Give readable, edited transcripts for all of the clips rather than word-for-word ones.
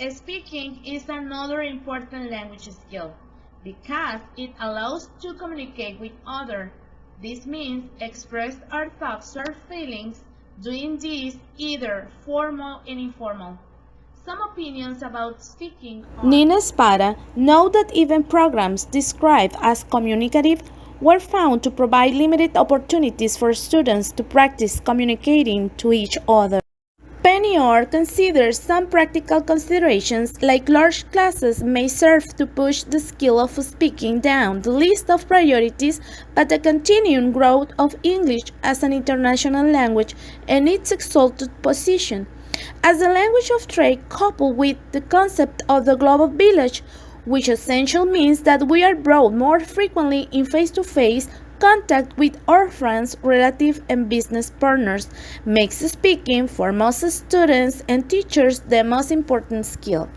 Speaking is another important language skill because it allows to communicate with others. This means express our thoughts or feelings, doing this either formal and informal. Some opinions about speaking are Nina Espada note that even programs described as communicative were found to provide limited opportunities for students to practice communicating to each other. Penny Orr considers some practical considerations like large classes may serve to push the skill of speaking down the list of priorities, but the continuing growth of English as an international language and its exalted position as a language of trade coupled with the concept of the global village, which essentially means that we are brought more frequently in face-to-face contact with our friends, relatives, and business partners, makes speaking for most students and teachers the most important skill.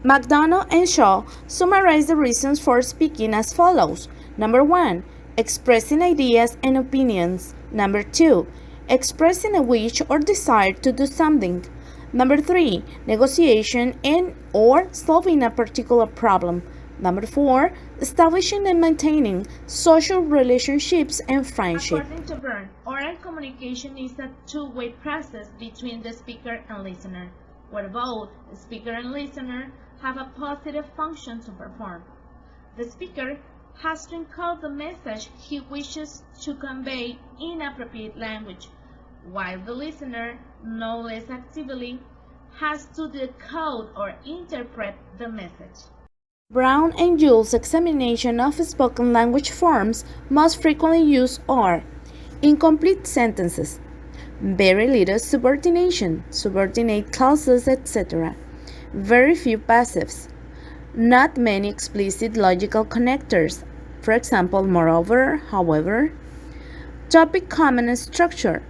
McDonough and Shaw summarize the reasons for speaking as follows. Number 1. Expressing ideas and opinions. Number 2. Expressing a wish or desire to do something. Number 3. Negotiation and or solving a particular problem. Number 4. Establishing and maintaining social relationships and friendship. According to Byrne, oral communication is a two-way process between the speaker and listener, where both the speaker and listener have a positive function to perform. The speaker has to encode the message he wishes to convey in appropriate language, while the listener, no less actively, has to decode or interpret the message. Brown and Jules' examination of spoken language forms most frequently used are incomplete sentences, very little subordination, subordinate clauses, etc., very few passives, not many explicit logical connectors, for example, moreover, however, topic common structure,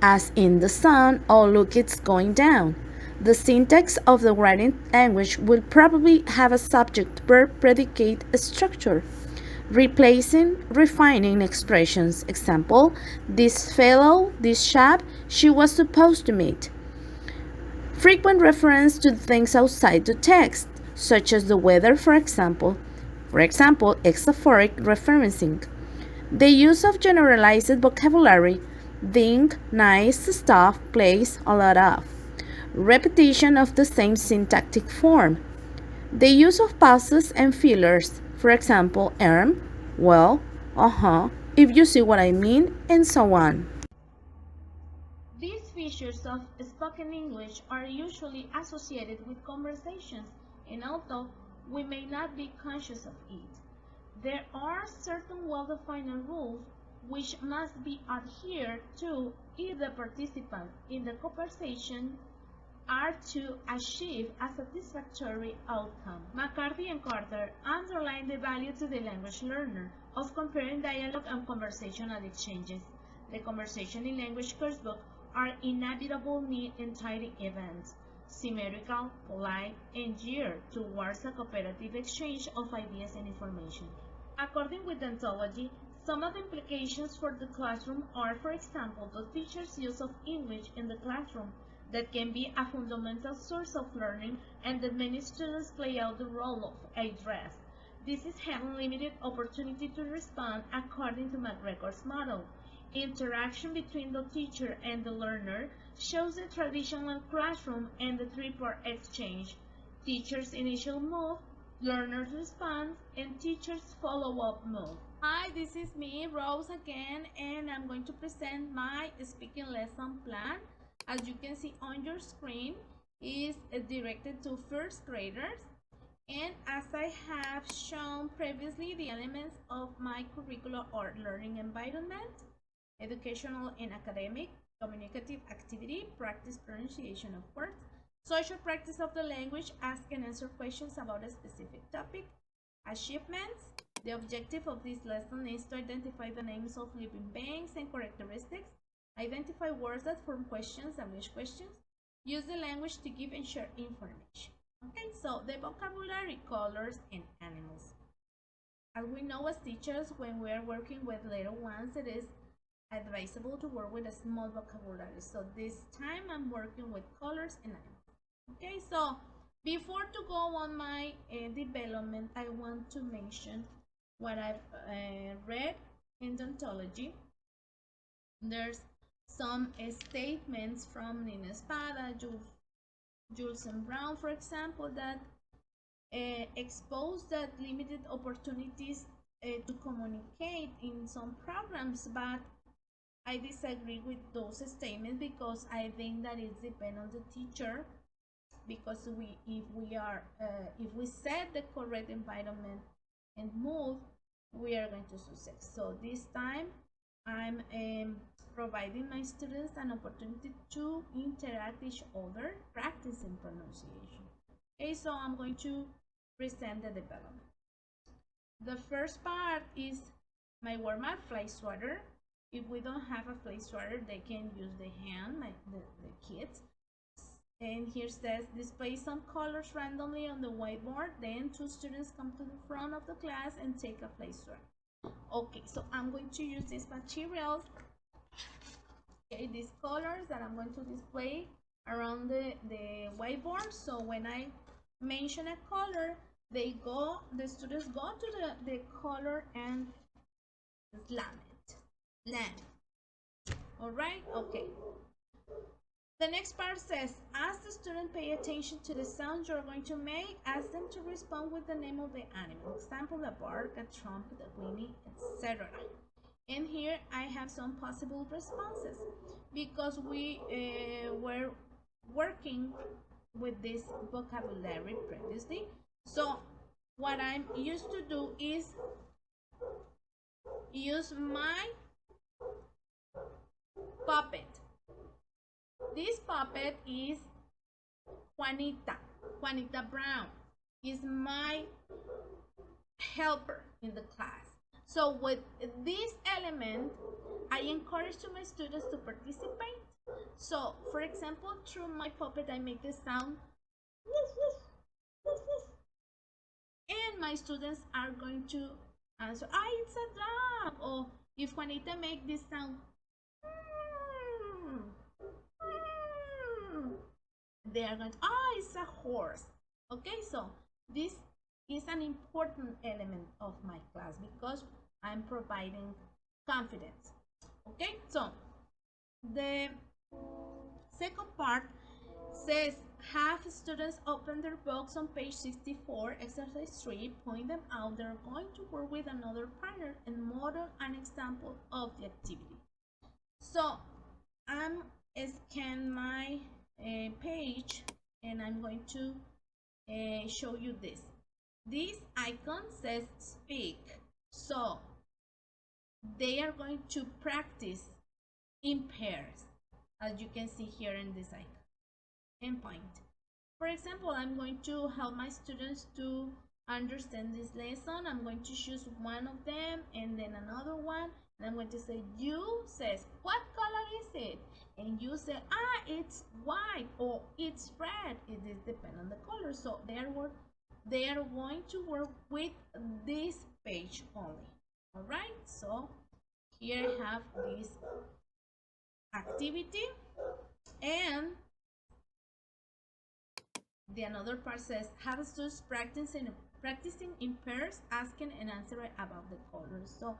as in the sun, oh look it's going down. The syntax of the writing language will probably have a subject-verb predicate structure, replacing refining expressions. Example, this fellow, this chap, she was supposed to meet. Frequent reference to things outside the text, such as the weather, for example, exaphoric referencing. The use of generalized vocabulary, think, nice stuff, place, a lot of. Repetition of the same syntactic form. The use of pauses and fillers, for example, well, if you see what I mean, and so on. These features of spoken English are usually associated with conversations, and although we may not be conscious of it, there are certain well-defined rules which must be adhered to if the participants in the conversation are to achieve a satisfactory outcome. McCarthy and Carter underline the value to the language learner of comparing dialogue and conversational exchanges. The conversation in language coursebook are inevitable need and tidy events, symmetrical, polite, and geared towards a cooperative exchange of ideas and information. According with the ontology, some of the implications for the classroom are, for example, the teacher's use of English in the classroom that can be a fundamental source of learning and that many students play out the role of address. This is having limited opportunity to respond according to McGregor's model. Interaction between the teacher and the learner shows the traditional classroom and the three-part exchange. Teacher's initial move, learner's response, and teacher's follow-up move. Hi, this is me, Rose again, and I'm going to present my speaking lesson plan. As you can see on your screen, is directed to first graders, and as I have shown previously, the elements of my curricular or learning environment: educational and academic, communicative activity, practice pronunciation of words, social practice of the language, ask and answer questions about a specific topic, achievements. The objective of this lesson is to identify the names of living beings and characteristics, identify words that form questions and wish questions, use the language to give and share information. Okay, so the vocabulary, colors, and animals. As we know as teachers, when we are working with little ones, it is advisable to work with a small vocabulary. So this time I'm working with colors and animals. Okay, so before to go on my development, I want to mention what I've read in Ontology. There's some statements from Nina Spada, Jules and Brown, for example, that expose that limited opportunities to communicate in some programs, but I disagree with those statements because I think that it depends on the teacher. Because if we set the correct environment and mood, we are going to success. So this time I'm providing my students an opportunity to interact each other, practicing pronunciation. Okay, so I'm going to present the development. The first part is my warm-up fly swatter. If we don't have a fly swatter, they can use the hand, like the kids. And here says display some colors randomly on the whiteboard. Then two students come to the front of the class and take a fly swatter. Okay, so I'm going to use these materials. Okay, these colors that I'm going to display around the whiteboard. So when I mention a color, the students go to the color and slam it. All right, okay. The next part says, as the student pay attention to the sound you're going to make, ask them to respond with the name of the animal. Example, a bark, a trumpet, a whinny, etc. And here I have some possible responses because we were working with this vocabulary previously. So what I'm used to do is use my puppet. This puppet is Juanita Brown is my helper in the class. So with this element, I encourage to my students to participate. So for example, through my puppet, I make the sound woof, woof, woof, woof. And my students are going to answer, it's a dog. Or if Juanita make this sound, they are going, it's a horse. Okay, so this is an important element of my class because I'm providing confidence. Okay, so the second part says have students open their books on page 64, exercise 3, point them out. They're going to work with another partner and model an example of the activity. So I'm scan my page and I'm going to show you this. This icon says speak. So they are going to practice in pairs, as you can see here in this icon and point. For example, I'm going to help my students to understand this lesson. I'm going to choose one of them and then another one. And I'm going to say, you says, what color is it? And you say, it's white or it's red. It is depend on the color. So they are going to work with this page only. All right. So here I have this activity, and the another part says have students practicing in pairs, asking and answering about the colors. So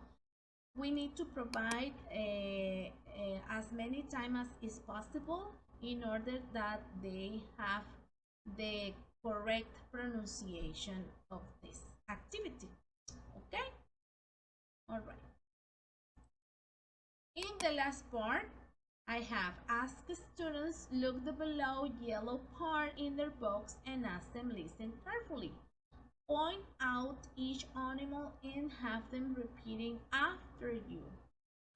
we need to provide as many time as is possible in order that they have the correct pronunciation of this activity. Okay, all right. In the last part, I have asked the students look the below yellow part in their box and ask them listen carefully. Point out each animal and have them repeating after you.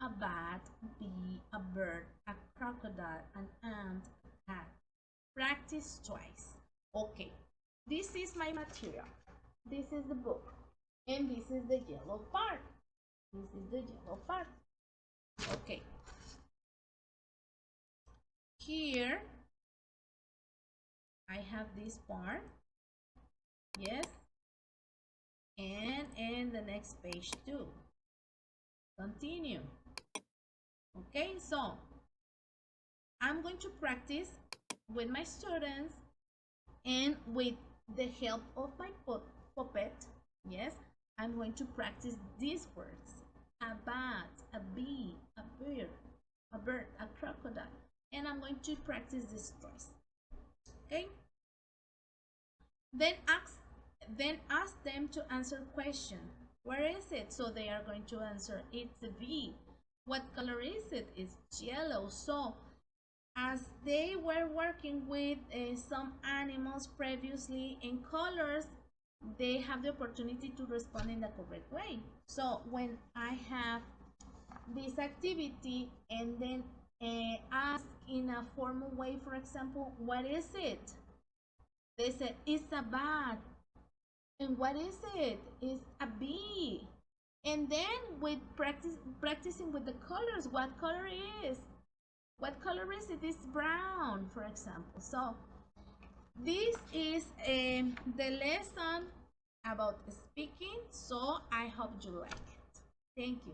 A bat, a bee, a bird, a crocodile, an ant, a cat. Practice twice. Okay, this is my material. This is the book. And this is the yellow part. This is the yellow part. Okay. Here, I have this part. Yes. And the next page too. Continue. Okay, so I'm going to practice with my students And with the help of my puppet, yes, I'm going to practice these words: a bat, a bee, a bird, a crocodile, and I'm going to practice this twice. Okay. Then ask them to answer question. Where is it? So they are going to answer it's a bee. What color is it? It's yellow. So as they were working with some animals previously in colors, they have the opportunity to respond in the correct way. So when I have this activity and then ask in a formal way, for example, what is it? They say it's a bat. And what is it? It's a bee. And then with practicing with the colors, what color is? What color is it? It's brown, for example. So this is the lesson about speaking. So I hope you like it. Thank you.